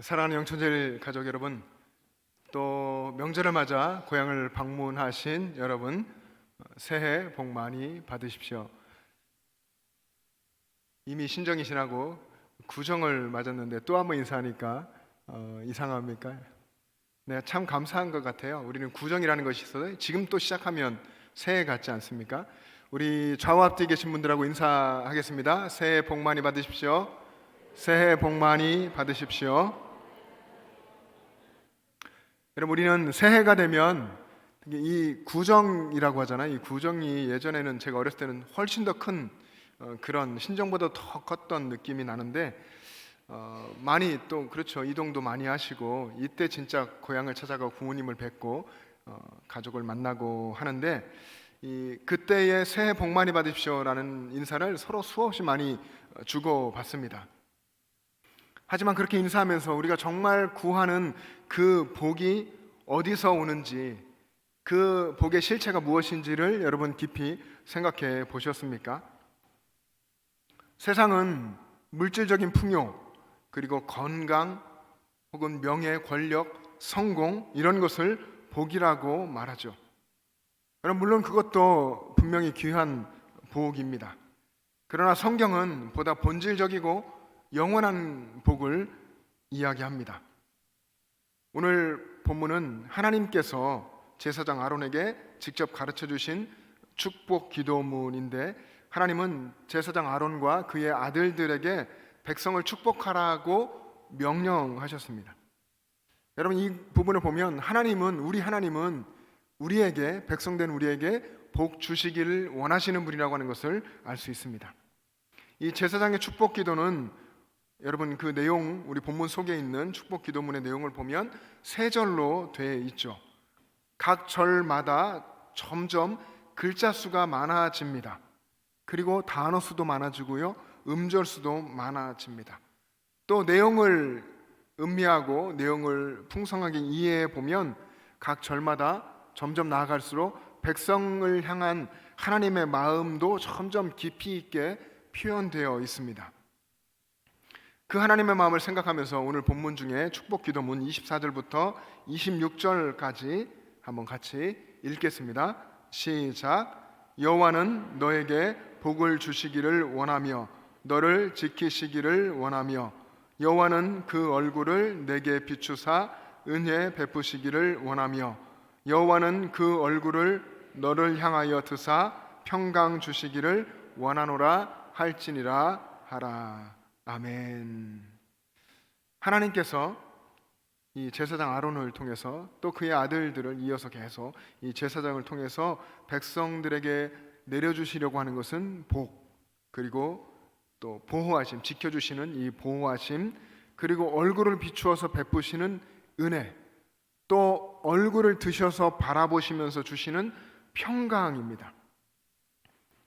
사랑하는 영천제일 가족 여러분, 또 명절을 맞아 고향을 방문하신 여러분, 새해 복 많이 받으십시오. 이미 신정이 지나고 구정을 맞았는데 또 한번 인사하니까 이상합니까? 네, 참 감사한 것 같아요. 우리는 구정이라는 것이 있어서 지금 또 시작하면 새해 같지 않습니까? 우리 좌우 앞뒤 계신 분들하고 인사하겠습니다. 새해 복 많이 받으십시오. 새해 복 많이 받으십시오. 여러분, 우리는 새해가 되면 이 구정이라고 하잖아요. 이 구정이 예전에는 제가 어렸을 때는 훨씬 더 큰 그런 신정보다 더 컸던 느낌이 나는데, 많이 또 그렇죠, 이동도 많이 하시고 이때 진짜 고향을 찾아가고 부모님을 뵙고 가족을 만나고 하는데, 이 그때의 새해 복 많이 받으십시오라는 인사를 서로 수없이 많이 주고 받습니다. 하지만 그렇게 인사하면서 우리가 정말 구하는 그 복이 어디서 오는지, 그 복의 실체가 무엇인지를 여러분 깊이 생각해 보셨습니까? 세상은 물질적인 풍요, 그리고 건강, 혹은 명예, 권력, 성공, 이런 것을 복이라고 말하죠. 여러분, 물론 그것도 분명히 귀한 복입니다. 그러나 성경은 보다 본질적이고 영원한 복을 이야기합니다. 오늘 본문은 하나님께서 제사장 아론에게 직접 가르쳐 주신 축복 기도문인데, 하나님은 제사장 아론과 그의 아들들에게 백성을 축복하라고 명령하셨습니다. 여러분, 이 부분을 보면 하나님은 우리에게, 백성된 우리에게 복 주시기를 원하시는 분이라고 하는 것을 알 수 있습니다. 이 제사장의 축복 기도는 여러분, 그 내용, 우리 본문 속에 있는 축복 기도문의 내용을 보면 세 절로 되어 있죠. 각 절마다 점점 글자 수가 많아집니다. 그리고 단어 수도 많아지고요, 음절 수도 많아집니다. 또 내용을 음미하고 내용을 풍성하게 이해해 보면 각 절마다 점점 나아갈수록 백성을 향한 하나님의 마음도 점점 깊이 있게 표현되어 있습니다. 그 하나님의 마음을 생각하면서 오늘 본문 중에 축복 기도문 24절부터 26절까지 한번 같이 읽겠습니다. 시작. 여호와는 너에게 복을 주시기를 원하며 너를 지키시기를 원하며 여호와는 그 얼굴을 내게 비추사 은혜 베푸시기를 원하며 여호와는 그 얼굴을 너를 향하여 드사 평강 주시기를 원하노라 할지니라 하라. 아멘. 하나님께서 이 제사장 아론을 통해서 또 그의 아들들을 이어서 계속 이 제사장을 통해서 백성들에게 내려주시려고 하는 것은 복, 그리고 또 보호하심, 지켜주시는 이 보호하심, 그리고 얼굴을 비추어서 베푸시는 은혜, 또 얼굴을 드셔서 바라보시면서 주시는 평강입니다.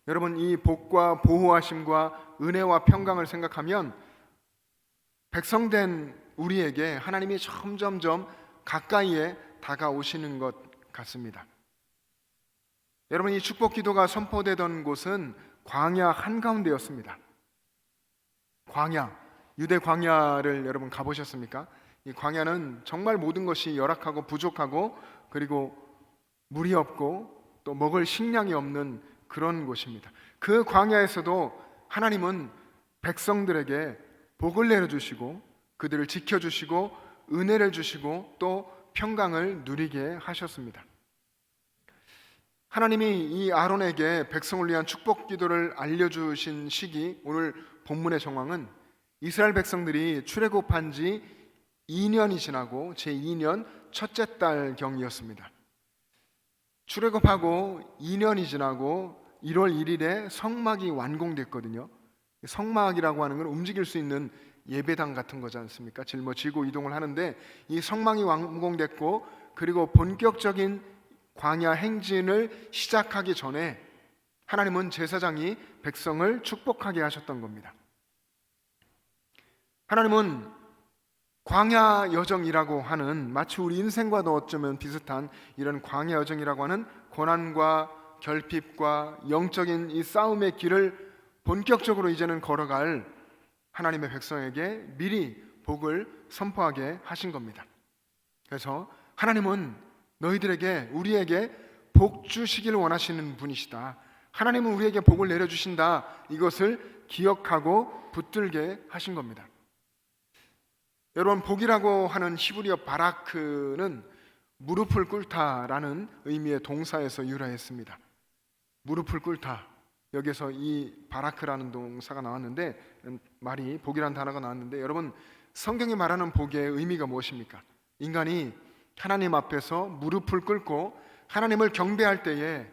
여러분, 이 복과 보호하심과 은혜와 평강을 생각하면 백성된 우리에게 하나님이 점점점 가까이에 다가오시는 것 같습니다. 여러분, 이 축복 기도가 선포되던 곳은 광야 한가운데였습니다. 광야, 유대 광야를 여러분 가보셨습니까? 이 광야는 정말 모든 것이 열악하고 부족하고, 그리고 물이 없고 또 먹을 식량이 없는 그런 곳입니다. 그 광야에서도 하나님은 백성들에게 복을 내려주시고 그들을 지켜주시고 은혜를 주시고 또 평강을 누리게 하셨습니다. 하나님이 이 아론에게 백성을 위한 축복 기도를 알려주신 시기, 오늘 본문의 정황은 이스라엘 백성들이 출애굽한 지 2년이 지나고 제2년 첫째 달 경이었습니다. 출애굽하고 2년이 지나고 1월 1일에 성막이 완공됐거든요. 성막이라고 하는 건 움직일 수 있는 예배당 같은 거지 않습니까? 짊어지고 이동을 하는데, 이 성막이 완공됐고 그리고 본격적인 광야 행진을 시작하기 전에 하나님은 제사장이 백성을 축복하게 하셨던 겁니다. 하나님은 광야 여정이라고 하는, 마치 우리 인생과도 어쩌면 비슷한 이런 광야 여정이라고 하는 고난과 결핍과 영적인 이 싸움의 길을 본격적으로 이제는 걸어갈 하나님의 백성에게 미리 복을 선포하게 하신 겁니다. 그래서 하나님은 너희들에게, 우리에게 복 주시기를 원하시는 분이시다. 하나님은 우리에게 복을 내려주신다. 이것을 기억하고 붙들게 하신 겁니다. 여러분, 복이라고 하는 히브리어 바라크는 무릎을 꿇다라는 의미의 동사에서 유래했습니다. 무릎을 꿇다. 여기서 이 바라크라는 동사가 나왔는데, 말이 복이라는 단어가 나왔는데, 여러분, 성경이 말하는 복의 의미가 무엇입니까? 인간이 하나님 앞에서 무릎을 꿇고 하나님을 경배할 때에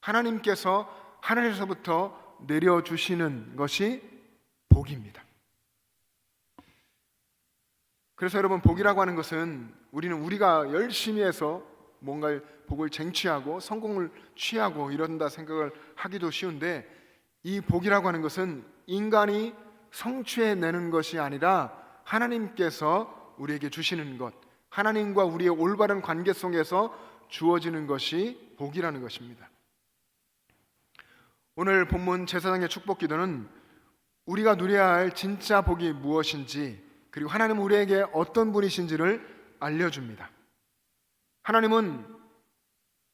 하나님께서 하늘에서부터 내려주시는 것이 복입니다. 그래서 여러분, 복이라고 하는 것은 우리가 열심히 해서 뭔가 복을 쟁취하고 성공을 취하고 이런다 생각을 하기도 쉬운데, 이 복이라고 하는 것은 인간이 성취해내는 것이 아니라 하나님께서 우리에게 주시는 것, 하나님과 우리의 올바른 관계 속에서 주어지는 것이 복이라는 것입니다. 오늘 본문 제사장의 축복기도는 우리가 누려야 할 진짜 복이 무엇인지, 그리고 하나님은 우리에게 어떤 분이신지를 알려줍니다. 하나님은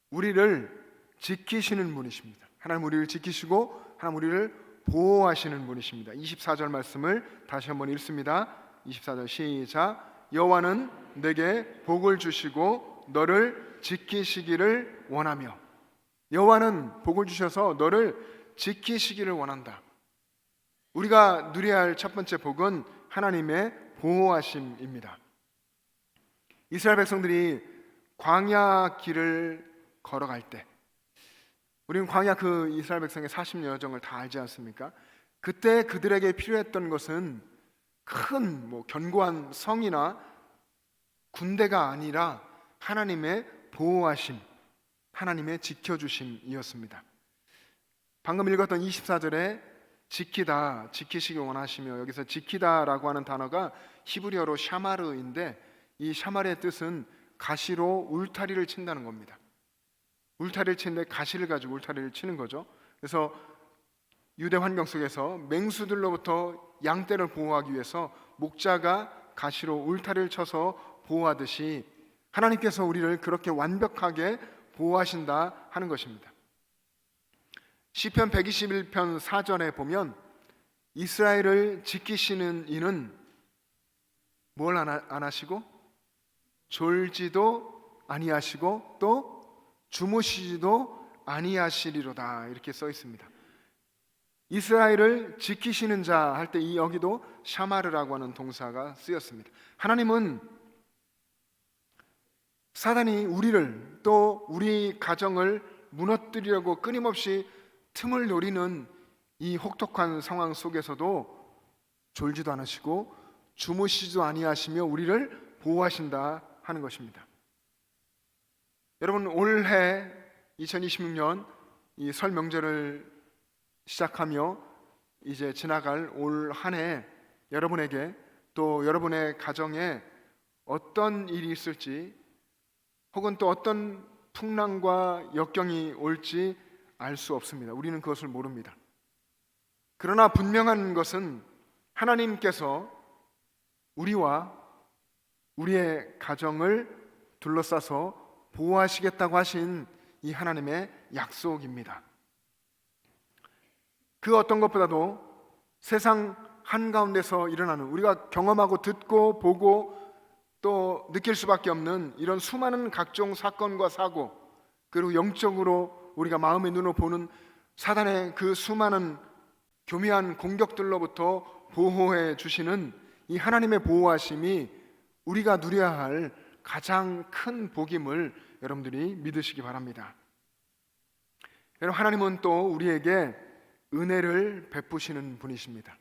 우리를 지키시는 분이십니다. 하나님 우리를 지키시고 하나님 우리를 보호하시는 분이십니다. 24절 말씀을 다시 한번 읽습니다. 24절 시작. 여호와는 내게 복을 주시고 너를 지키시기를 원하며. 여호와는 복을 주셔서 너를 지키시기를 원한다. 우리가 누려야 할 첫 번째 복은 하나님의 보호하심입니다. 이스라엘 백성들이 광야 길을 걸어갈 때, 우리는 광야 그 이스라엘 백성의 40년 여정을 다 알지 않습니까? 그때 그들에게 필요했던 것은 큰 견고한 성이나 군대가 아니라 하나님의 보호하심, 하나님의 지켜주심이었습니다. 방금 읽었던 24절에 지키다, 지키시기 원하시며, 여기서 지키다라고 하는 단어가 히브리어로 샤마르인데, 이 샤마르의 뜻은 가시로 울타리를 친다는 겁니다. 울타리를 치는데 가시를 가지고 울타리를 치는 거죠. 그래서 유대 환경 속에서 맹수들로부터 양떼를 보호하기 위해서 목자가 가시로 울타리를 쳐서 보호하듯이 하나님께서 우리를 그렇게 완벽하게 보호하신다 하는 것입니다. 시편 121편 4절에 보면 이스라엘을 지키시는 이는 뭘 안 하시고 졸지도 아니하시고 또 주무시지도 아니하시리로다, 이렇게 써 있습니다. 이스라엘을 지키시는 자 할 때 이 여기도 샤마르라고 하는 동사가 쓰였습니다. 하나님은 사단이 우리를, 또 우리 가정을 무너뜨리려고 끊임없이 틈을 노리는 이 혹독한 상황 속에서도 졸지도 않으시고 주무시지도 아니하시며 우리를 보호하신다 하는 것입니다. 여러분, 올해 2026년 이 설 명절을 시작하며 이제 지나갈 올 한 해, 여러분에게 또 여러분의 가정에 어떤 일이 있을지, 혹은 또 어떤 풍랑과 역경이 올지 알 수 없습니다. 우리는 그것을 모릅니다. 그러나 분명한 것은 하나님께서 우리와 우리의 가정을 둘러싸서 보호하시겠다고 하신 이 하나님의 약속입니다. 그 어떤 것보다도 세상 한가운데서 일어나는, 우리가 경험하고 듣고 보고 또 느낄 수밖에 없는 이런 수많은 각종 사건과 사고, 그리고 영적으로 우리가 마음의 눈으로 보는 사단의 그 수많은 교묘한 공격들로부터 보호해 주시는 이 하나님의 보호하심이 우리가 누려야 할 가장 큰 복임을 여러분들이 믿으시기 바랍니다. 여러분, 하나님은 또 우리에게 은혜를 베푸시는 분이십니다.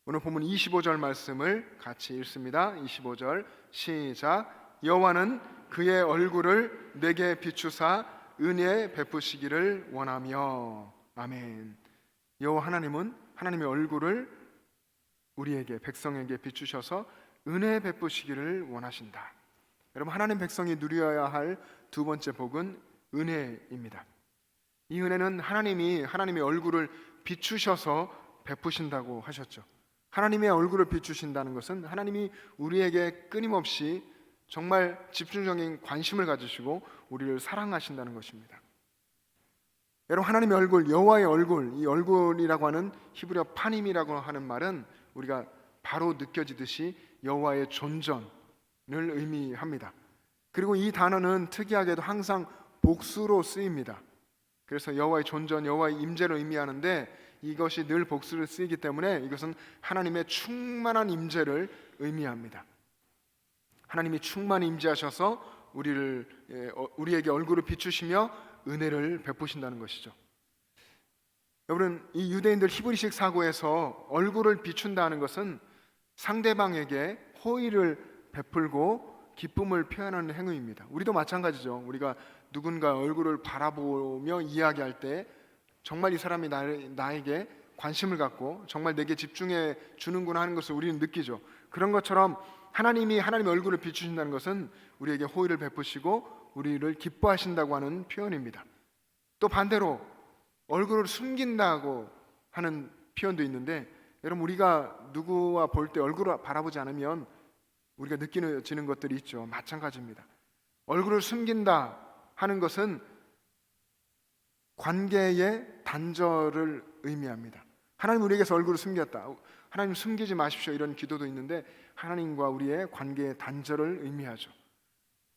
오늘 본문 25절 말씀을 같이 읽습니다. 25절 시작. 여호와는 그의 얼굴을 내게 비추사 은혜 베푸시기를 원하며. 아멘. 여호와 하나님은 하나님의 얼굴을 우리에게, 백성에게 비추셔서 은혜 베푸시기를 원하신다. 여러분, 하나님 백성이 누려야 할 두 번째 복은 은혜입니다. 이 은혜는 하나님이 하나님의 얼굴을 비추셔서 베푸신다고 하셨죠. 하나님의 얼굴을 비추신다는 것은 하나님이 우리에게 끊임없이 정말 집중적인 관심을 가지시고 우리를 사랑하신다는 것입니다. 여러분, 하나님의 얼굴, 여호와의 얼굴, 이 얼굴이라고 하는 히브리어 파님이라고 하는 말은 우리가 바로 느껴지듯이 여호와의 존전을 의미합니다. 그리고 이 단어는 특이하게도 항상 복수로 쓰입니다. 그래서 여호와의 존전, 여호와의 임재를 의미하는데 이것이 늘 복수를 쓰이기 때문에 이것은 하나님의 충만한 임재를 의미합니다. 하나님이 충만히 임재하셔서 우리에게 얼굴을 비추시며 은혜를 베푸신다는 것이죠. 여러분, 이 유대인들 히브리식 사고에서 얼굴을 비춘다는 것은 상대방에게 호의를 베풀고 기쁨을 표현하는 행위입니다. 우리도 마찬가지죠. 우리가 누군가 얼굴을 바라보며 이야기할 때 정말 이 사람이 나에게 관심을 갖고 정말 내게 집중해 주는구나 하는 것을 우리는 느끼죠. 그런 것처럼 하나님의 얼굴을 비추신다는 것은 우리에게 호의를 베푸시고 우리를 기뻐하신다고 하는 표현입니다. 또 반대로 얼굴을 숨긴다고 하는 표현도 있는데, 여러분, 우리가 누구와 볼 때 얼굴을 바라보지 않으면 우리가 느끼는 것들이 있죠. 마찬가지입니다. 얼굴을 숨긴다 하는 것은 관계의 단절을 의미합니다. 하나님 우리에게서 얼굴을 숨겼다, 하나님 숨기지 마십시오, 이런 기도도 있는데 하나님과 우리의 관계의 단절을 의미하죠.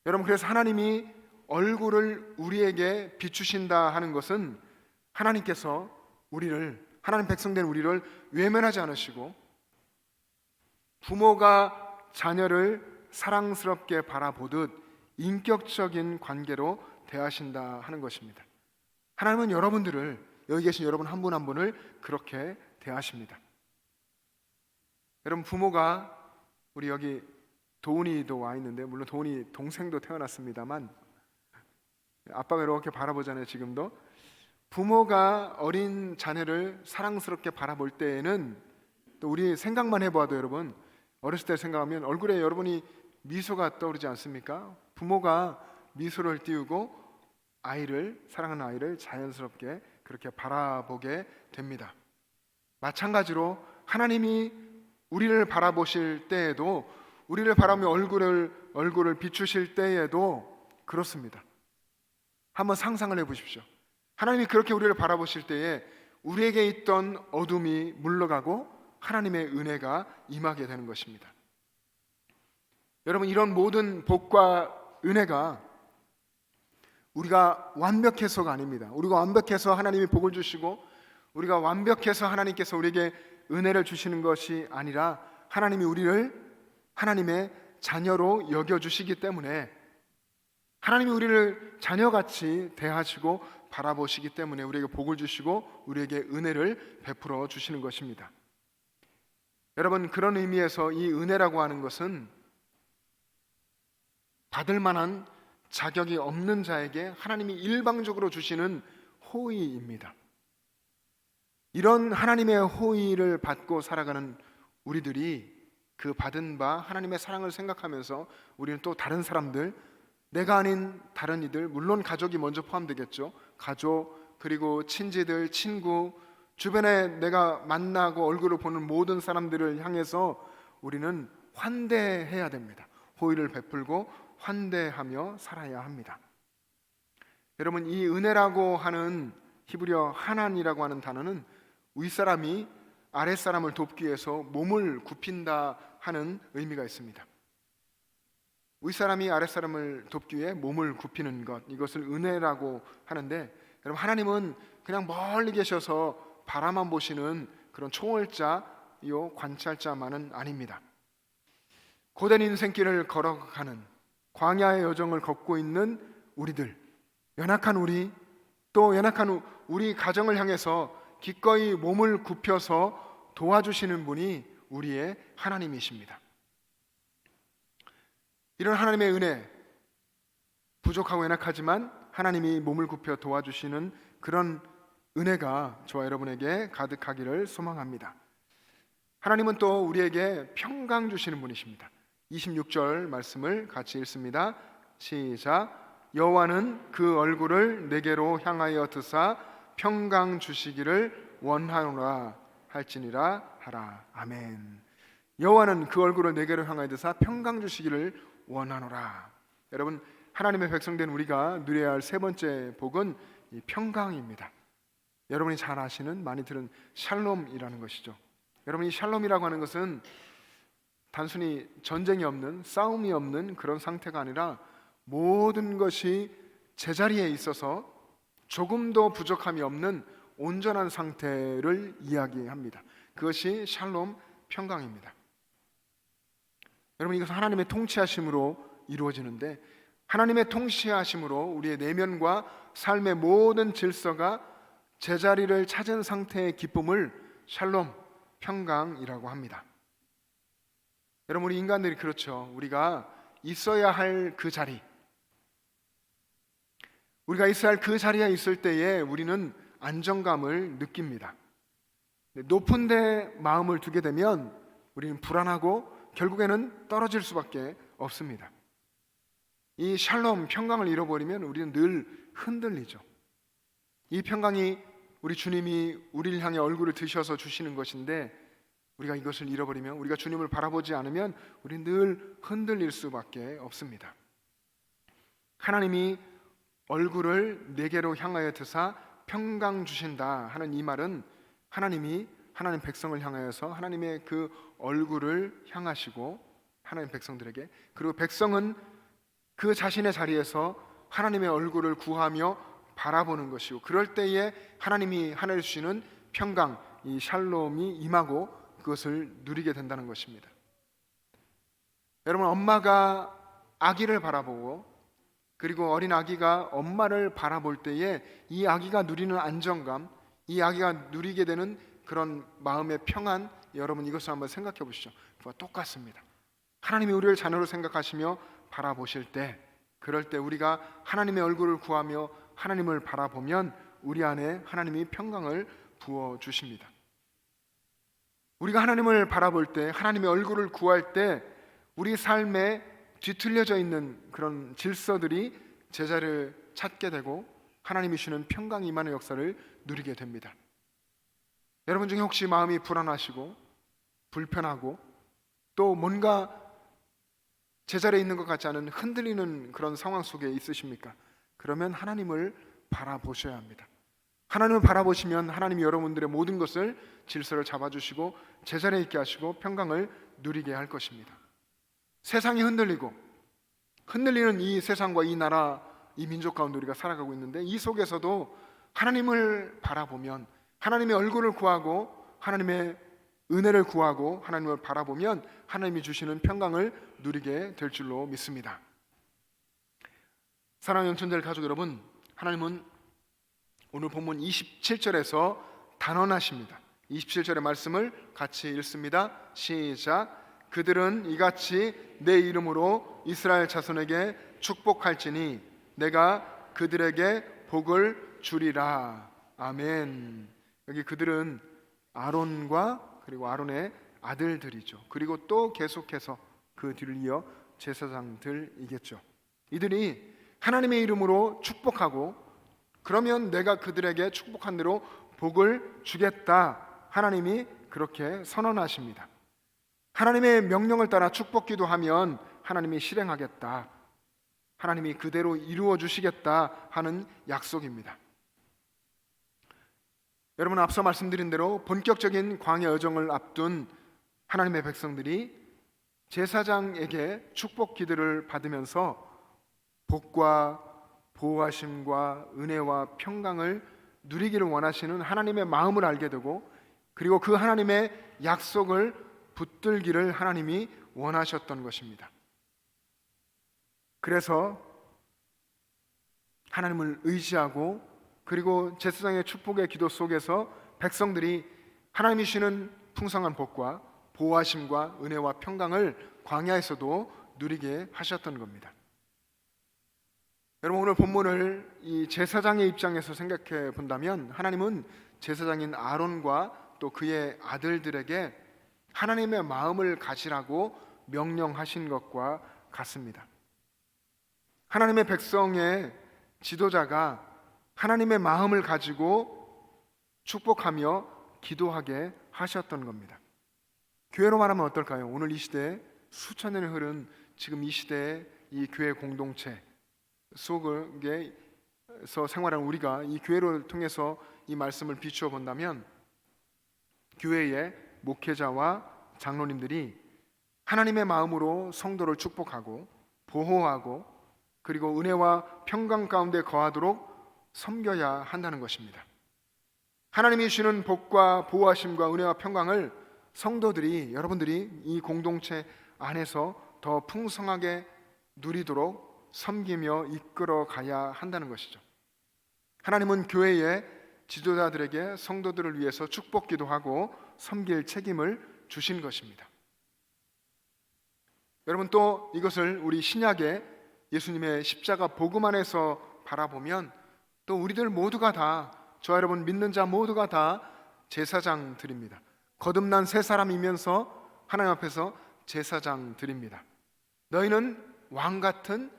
여러분, 그래서 하나님이 얼굴을 우리에게 비추신다 하는 것은 하나님께서 하나님 백성된 우리를 외면하지 않으시고 부모가 자녀를 사랑스럽게 바라보듯 인격적인 관계로 대하신다 하는 것입니다. 하나님은 여기 계신 여러분 한 분 한 분을 그렇게 대하십니다. 여러분, 부모가, 우리 여기 도훈이도 와 있는데, 물론 도훈이 동생도 태어났습니다만 아빠가 이렇게 바라보잖아요. 지금도 부모가 어린 자녀를 사랑스럽게 바라볼 때에는, 또 우리 생각만 해봐도 여러분, 어렸을 때 생각하면 얼굴에 여러분이 미소가 떠오르지 않습니까? 부모가 미소를 띄우고 사랑하는 아이를 자연스럽게 그렇게 바라보게 됩니다. 마찬가지로 하나님이 우리를 바라보실 때에도, 우리를 바라보며 얼굴을 비추실 때에도 그렇습니다. 한번 상상을 해보십시오. 하나님이 그렇게 우리를 바라보실 때에 우리에게 있던 어둠이 물러가고 하나님의 은혜가 임하게 되는 것입니다. 여러분, 이런 모든 복과 은혜가 우리가 완벽해서가 아닙니다. 우리가 완벽해서 하나님이 복을 주시고 우리가 완벽해서 하나님께서 우리에게 은혜를 주시는 것이 아니라, 하나님이 우리를 하나님의 자녀로 여겨주시기 때문에, 하나님이 우리를 자녀같이 대하시고 바라보시기 때문에 우리에게 복을 주시고 우리에게 은혜를 베풀어 주시는 것입니다. 여러분, 그런 의미에서 이 은혜라고 하는 것은 받을 만한 자격이 없는 자에게 하나님이 일방적으로 주시는 호의입니다. 이런 하나님의 호의를 받고 살아가는 우리들이 그 받은 바 하나님의 사랑을 생각하면서 우리는 또 다른 사람들, 내가 아닌 다른 이들, 물론 가족이 먼저 포함되겠죠. 가족, 그리고 친지들, 친구, 주변에 내가 만나고 얼굴을 보는 모든 사람들을 향해서 우리는 환대해야 됩니다. 호의를 베풀고 환대하며 살아야 합니다. 여러분, 이 은혜라고 하는 히브리어 하난이라고 하는 단어는 윗사람이 아랫사람을 돕기 위해서 몸을 굽힌다 하는 의미가 있습니다. 윗사람이 아랫사람을 돕기 위해 몸을 굽히는 것, 이것을 은혜라고 하는데, 여러분, 하나님은 그냥 멀리 계셔서 바라만 보시는 그런 초월자요 관찰자만은 아닙니다. 고된 인생길을 걸어가는, 광야의 여정을 걷고 있는 우리들, 연약한 우리 가정을 향해서 기꺼이 몸을 굽혀서 도와주시는 분이 우리의 하나님이십니다. 이런 하나님의 은혜, 부족하고 연약하지만 하나님이 몸을 굽혀 도와주시는 그런 은혜가 저와 여러분에게 가득하기를 소망합니다. 하나님은 또 우리에게 평강 주시는 분이십니다. 26절 말씀을 같이 읽습니다. 시작. 여호와는 그 얼굴을 내게로 향하여 드사 평강 주시기를 원하노라 할지니라 하라. 아멘. 여호와는 그 얼굴을 내게로 향하여 드사 평강 주시기를 원하노라. 여러분, 하나님의 백성된 우리가 누려야 할 세 번째 복은 이 평강입니다. 여러분이 잘 아시는, 많이 들은 샬롬이라는 것이죠. 여러분, 이 샬롬이라고 하는 것은 단순히 전쟁이 없는, 싸움이 없는 그런 상태가 아니라 모든 것이 제자리에 있어서 조금도 부족함이 없는 온전한 상태를 이야기합니다. 그것이 샬롬, 평강입니다. 여러분, 이것은 하나님의 통치하심으로 이루어지는데, 하나님의 통치하심으로 우리의 내면과 삶의 모든 질서가 제자리를 찾은 상태의 기쁨을 샬롬, 평강이라고 합니다. 여러분, 우리 인간들이 그렇죠. 우리가 있어야 할 그 자리, 우리가 있어야 할 그 자리에 있을 때에 우리는 안정감을 느낍니다. 높은 데 마음을 두게 되면 우리는 불안하고 결국에는 떨어질 수밖에 없습니다. 이 샬롬, 평강을 잃어버리면 우리는 늘 흔들리죠. 이 평강이 우리 주님이 우리를 향해 얼굴을 드셔서 주시는 것인데, 우리가 이것을 잃어버리면, 우리가 주님을 바라보지 않으면 우리는 늘 흔들릴 수밖에 없습니다. 하나님이 얼굴을 내게로 향하여 드사 평강 주신다 하는 이 말은 하나님이 하나님 백성을 향하여서 하나님의 그 얼굴을 향하시고 하나님 백성들에게, 그리고 백성은 그 자신의 자리에서 하나님의 얼굴을 구하며 바라보는 것이고, 그럴 때에 하나님이 하늘 주시는 평강, 이 샬롬이 임하고 그것을 누리게 된다는 것입니다. 여러분, 엄마가 아기를 바라보고, 그리고 어린 아기가 엄마를 바라볼 때에 이 아기가 누리는 안정감, 이 아기가 누리게 되는 그런 마음의 평안, 여러분 이것을 한번 생각해 보시죠. 그와 똑같습니다. 하나님이 우리를 자녀로 생각하시며 바라보실 때, 그럴 때 우리가 하나님의 얼굴을 구하며 하나님을 바라보면 우리 안에 하나님이 평강을 부어주십니다. 우리가 하나님을 바라볼 때, 하나님의 얼굴을 구할 때 우리 삶에 뒤틀려져 있는 그런 질서들이 제자를 찾게 되고 하나님이 주시는 평강이 임하는 역사를 누리게 됩니다. 여러분 중에 혹시 마음이 불안하시고 불편하고 또 뭔가 제자리에 있는 것 같지 않은 흔들리는 그런 상황 속에 있으십니까? 그러면 하나님을 바라보셔야 합니다. 하나님을 바라보시면 하나님이 여러분들의 모든 것을 질서를 잡아주시고 제자리에 있게 하시고 평강을 누리게 할 것입니다. 세상이 흔들리는 이 세상과 이 나라, 이 민족 가운데 우리가 살아가고 있는데, 이 속에서도 하나님을 바라보면, 하나님의 얼굴을 구하고 하나님의 은혜를 구하고 하나님을 바라보면 하나님이 주시는 평강을 누리게 될 줄로 믿습니다. 사랑하는 영천들 가족 여러분, 하나님은 오늘 본문 27절에서 단언하십니다. 27절의 말씀을 같이 읽습니다. 시작. 그들은 이같이 내 이름으로 이스라엘 자손에게 축복할지니 내가 그들에게 복을 주리라. 아멘. 여기 그들은 아론과 그리고 아론의 아들들이죠. 그리고 또 계속해서 그 뒤를 이어 제사장들이겠죠. 이들이 하나님의 이름으로 축복하고, 그러면 내가 그들에게 축복한 대로 복을 주겠다. 하나님이 그렇게 선언하십니다. 하나님의 명령을 따라 축복 기도하면 하나님이 실행하겠다. 하나님이 그대로 이루어 주시겠다 하는 약속입니다. 여러분, 앞서 말씀드린 대로 본격적인 광야 여정을 앞둔 하나님의 백성들이 제사장에게 축복 기도를 받으면서 복과 보호하심과 은혜와 평강을 누리기를 원하시는 하나님의 마음을 알게 되고, 그리고 그 하나님의 약속을 붙들기를 하나님이 원하셨던 것입니다. 그래서 하나님을 의지하고, 그리고 제사장의 축복의 기도 속에서 백성들이 하나님이 주시는 풍성한 복과 보호하심과 은혜와 평강을 광야에서도 누리게 하셨던 겁니다. 여러분, 오늘 본문을 이 제사장의 입장에서 생각해 본다면 하나님은 제사장인 아론과 또 그의 아들들에게 하나님의 마음을 가지라고 명령하신 것과 같습니다. 하나님의 백성의 지도자가 하나님의 마음을 가지고 축복하며 기도하게 하셨던 겁니다. 교회로 말하면 어떨까요? 오늘 이 시대에 수천 년이 흐른 지금 이 시대의 이 교회 공동체 속에서 생활하는 우리가 이 교회를 통해서 이 말씀을 비추어 본다면, 교회의 목회자와 장로님들이 하나님의 마음으로 성도를 축복하고 보호하고 그리고 은혜와 평강 가운데 거하도록 섬겨야 한다는 것입니다. 하나님이 주시는 복과 보호하심과 은혜와 평강을 성도들이, 여러분들이 이 공동체 안에서 더 풍성하게 누리도록 섬기며 이끌어 가야 한다는 것이죠. 하나님은 교회의 지도자들에게 성도들을 위해서 축복기도 하고 섬길 책임을 주신 것입니다. 여러분, 또 이것을 우리 신약의 예수님의 십자가 복음 안에서 바라보면 또 우리들 모두가 다, 저와 여러분 믿는 자 모두가 다 제사장들입니다. 거듭난 새 사람이면서 하나님 앞에서 제사장들입니다. 너희는 왕 같은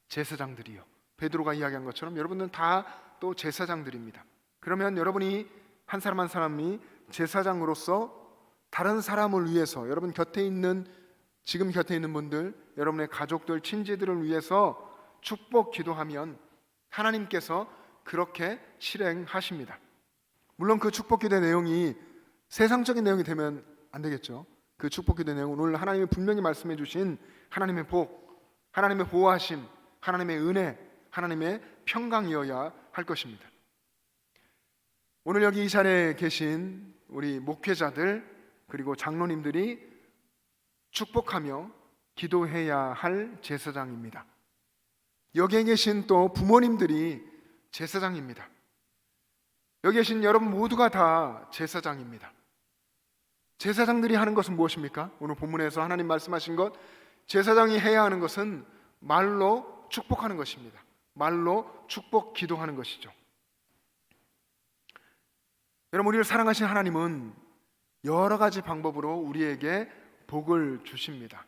제사장들이요. 베드로가 이야기한 것처럼 여러분들은 다 또 제사장들입니다. 그러면 여러분이 한 사람 한 사람이 제사장으로서 다른 사람을 위해서, 여러분 곁에 있는, 지금 곁에 있는 분들, 여러분의 가족들, 친지들을 위해서 축복 기도하면 하나님께서 그렇게 실행하십니다. 물론 그 축복 기도의 내용이 세상적인 내용이 되면 안 되겠죠. 그 축복 기도의 내용은 오늘 하나님이 분명히 말씀해 주신 하나님의 복, 하나님의 보호하심, 하나님의 은혜, 하나님의 평강이어야 할 것입니다. 오늘 여기 이 자리에 계신 우리 목회자들 그리고 장로님들이 축복하며 기도해야 할 제사장입니다. 여기에 계신 또 부모님들이 제사장입니다. 여기 계신 여러분 모두가 다 제사장입니다. 제사장들이 하는 것은 무엇입니까? 오늘 본문에서 하나님 말씀하신 것, 제사장이 해야 하는 것은 말로 축복하는 것입니다. 말로 축복 기도하는 것이죠. 여러분, 우리를 사랑하신 하나님은 여러 가지 방법으로 우리에게 복을 주십니다.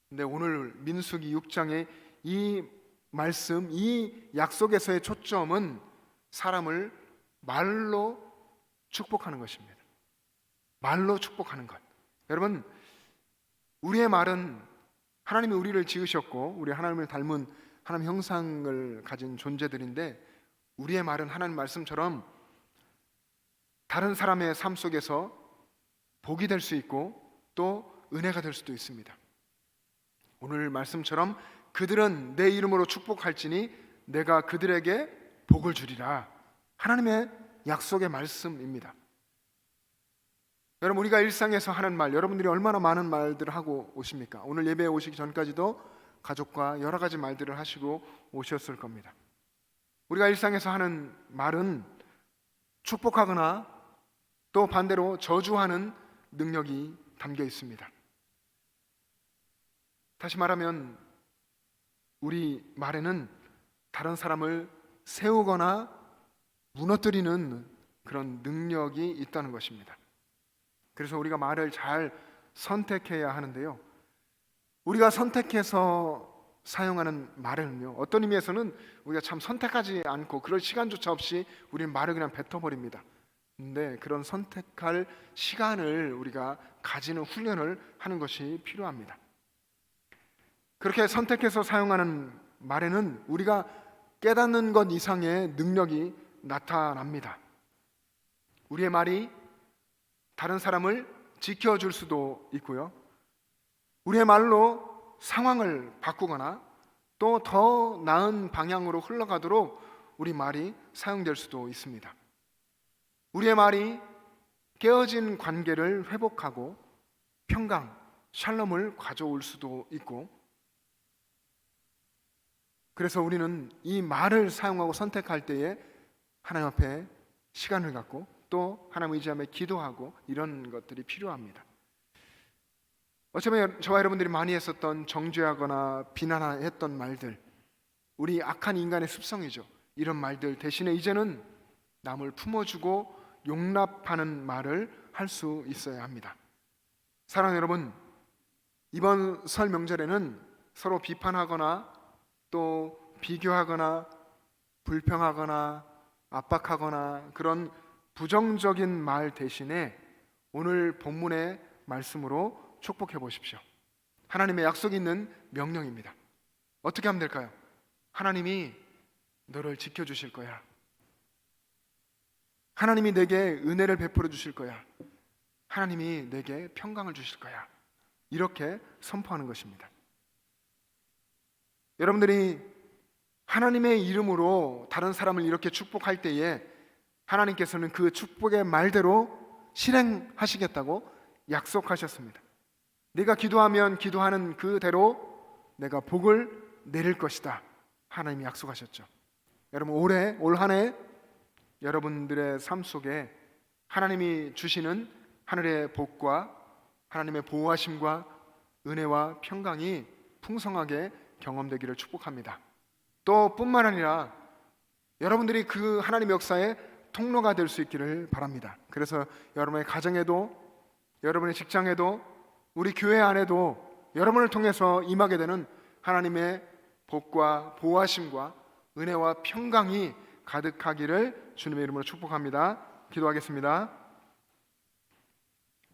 근데 오늘 민수기 6장의 이 말씀, 이 약속에서의 초점은 사람을 말로 축복하는 것입니다. 말로 축복하는 것. 여러분, 우리의 말은, 하나님이 우리를 지으셨고 우리 하나님을 닮은 하나님 형상을 가진 존재들인데, 우리의 말은 하나님 말씀처럼 다른 사람의 삶 속에서 복이 될 수 있고 또 은혜가 될 수도 있습니다. 오늘 말씀처럼 그들은 내 이름으로 축복할지니 내가 그들에게 복을 주리라. 하나님의 약속의 말씀입니다. 여러분, 우리가 일상에서 하는 말, 여러분들이 얼마나 많은 말들을 하고 오십니까? 오늘 예배에 오시기 전까지도 가족과 여러 가지 말들을 하시고 오셨을 겁니다. 우리가 일상에서 하는 말은 축복하거나 또 반대로 저주하는 능력이 담겨 있습니다. 다시 말하면 우리 말에는 다른 사람을 세우거나 무너뜨리는 그런 능력이 있다는 것입니다. 그래서 우리가 말을 잘 선택해야 하는데요, 우리가 선택해서 사용하는 말은요, 어떤 의미에서는 우리가 참 선택하지 않고 그럴 시간조차 없이 우리는 말을 그냥 뱉어버립니다. 근데 그런 선택할 시간을 우리가 가지는 훈련을 하는 것이 필요합니다. 그렇게 선택해서 사용하는 말에는 우리가 깨닫는 것 이상의 능력이 나타납니다. 우리의 말이 다른 사람을 지켜줄 수도 있고요, 우리의 말로 상황을 바꾸거나 또 더 나은 방향으로 흘러가도록 우리 말이 사용될 수도 있습니다. 우리의 말이 깨어진 관계를 회복하고 평강, 샬롬을 가져올 수도 있고, 그래서 우리는 이 말을 사용하고 선택할 때에 하나님 앞에 시간을 갖고 또 하나님 의지하며 기도하고 이런 것들이 필요합니다. 어쩌면 저와 여러분들이 많이 했었던 정죄하거나 비난했던 말들, 우리 악한 인간의 습성이죠. 이런 말들 대신에 이제는 남을 품어주고 용납하는 말을 할 수 있어야 합니다. 사랑하는 여러분, 이번 설 명절에는 서로 비판하거나 또 비교하거나 불평하거나 압박하거나 그런 부정적인 말 대신에 오늘 본문의 말씀으로 축복해 보십시오. 하나님의 약속이 있는 명령입니다. 어떻게 하면 될까요? 하나님이 너를 지켜주실 거야. 하나님이 내게 은혜를 베풀어 주실 거야. 하나님이 내게 평강을 주실 거야. 이렇게 선포하는 것입니다. 여러분들이 하나님의 이름으로 다른 사람을 이렇게 축복할 때에 하나님께서는 그 축복의 말대로 실행하시겠다고 약속하셨습니다. 네가 기도하면 기도하는 그대로 내가 복을 내릴 것이다. 하나님이 약속하셨죠. 여러분 올 한 해 여러분들의 삶 속에 하나님이 주시는 하늘의 복과 하나님의 보호하심과 은혜와 평강이 풍성하게 경험되기를 축복합니다. 또 뿐만 아니라 여러분들이 그 하나님의 역사의 통로가 될 수 있기를 바랍니다. 그래서 여러분의 가정에도, 여러분의 직장에도, 우리 교회 안에도 여러분을 통해서 임하게 되는 하나님의 복과 보호하심과 은혜와 평강이 가득하기를 주님의 이름으로 축복합니다. 기도하겠습니다.